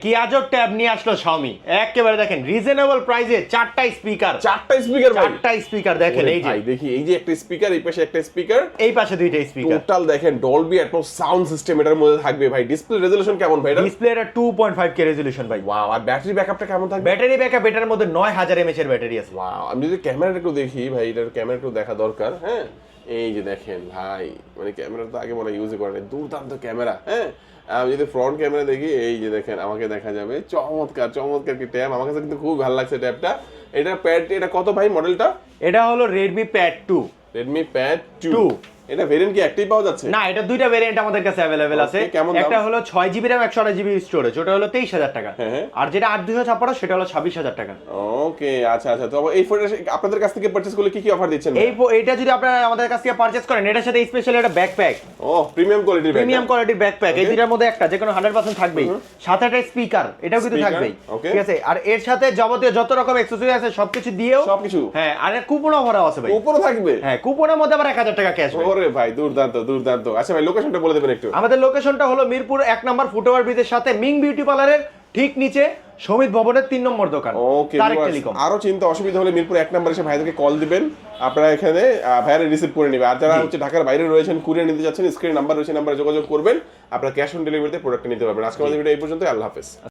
কি আজব ট্যাব নিয়ে আসলো Xiaomi একেবারে দেখেন রিজনেবল প্রাইসে চারটা স্পিকার চারটা স্পিকার দেখেন এই যে ভাই দেখি এই যে একটা স্পিকার এই পাশে একটা স্পিকার এই পাশে দুইটা স্পিকার টোটাল দেখেন ডলবি অ্যাটমস সাউন্ড সিস্টেম এটার মধ্যে থাকবে ভাই ডিসপ্লে রেজোলিউশন কেমন ভাই এটা ডিসপ্লেটা 2.5K রেজোলিউশন ভাই ওয়াও আর ব্যাটারি ব্যাকআপটা কেমন থাকবে ব্যাটারি ব্যাকআপ এটার মধ্যে 9000 mAh এর ব্যাটারি আছে ওয়াও আমি যদি ক্যামেরাটা একটু দেখি ভাই এটার ক্যামেরা একটু দেখা দরকার হ্যাঁ এই যে দেখেন ভাই মানে ক্যামেরা তো আগে মনে ইউজ করে নাই দুর্দান্ত ক্যামেরা হ্যাঁ আমি যদি ফ্রন্ট ক্যামেরা দেখি এই যে দেখেন আমাকে দেখা যাবে চমৎকার চমৎকার কি ট্যাব আমার কাছে কিন্তু খুব ভালো লাগছে ট্যাবটা এটা প্যাড এটা কত ভাই মডেলটা এটা হলো Redmi Pad 2 Redmi Pad 2 এটা ভেরিয়েন্ট কি একটাই পাওয়া যাচ্ছে না এটা দুইটা ভেরিয়েন্ট আমাদের কাছে अवेलेबल আছে একটা হলো 6GB RAM 128GB স্টোরেজ ওটা হলো 23000 টাকা আর যেটা 8256 সেটা হলো 26000 টাকা ওকে আচ্ছা আচ্ছা তো এই ফোনটা আপনাদের কাছ থেকে পারচেজ করলে কি কি অফার দিচ্ছেন এইটা যদি আপনারা আমাদের কাছ থেকে পারচেজ করেন এটার সাথে স্পেশালি একটা ব্যাকপ্যাক ও প্রিমিয়াম কোয়ালিটির ব্যাকপ্যাক এই দুইটার মধ্যে একটা যে কোনো 100% থাকবেই সাথে একটা স্পিকার এটাও কিন্তু থাকবেই ঠিক আছে আর এর সাথে যাবতীয় যত রকম অ্যাকসেসরি আছে সবকিছু দিয়েও সবকিছু হ্যাঁ আর কুপন অফারও আছে ভাই কুপনও থাকবে হ্যাঁ কুপনের মধ্যে আবার 1000 টাকা ক্যাশ ওরে ভাই দুর্দান্ত দুর্দান্ত আচ্ছা ভাই লোকেশনটা বলে দেবেন একটু আমাদের লোকেশনটা হলো মিরপুর 1 নম্বর ফুটওভার ব্রিজের সাথে মিং বিউটি পার্লারের ঠিক নিচে সমিত ভবনের 3 নম্বর দোকান ওকে তারেক টেলিকম আরো চিন্তা অসুবিধা হলে মিরপুর 1 নম্বরে এসে ভাইদেরকে কল দিবেন আপনারা এখানে ভাইয়ারে রিসিভ করে নেবে আর যারা হচ্ছে ঢাকার বাইরে রয়েছেন কুরিয়ার নিতে যাচ্ছেন স্ক্রিন নাম্বার রয়েছে নাম্বারে যোগাযোগ করবেন আপনারা ক্যাশ অন ডেলিভারিতে প্রোডাক্ট নিতে পারবেন আজকে আমাদের ভিডিও এই পর্যন্ত আল্লাহ হাফেজ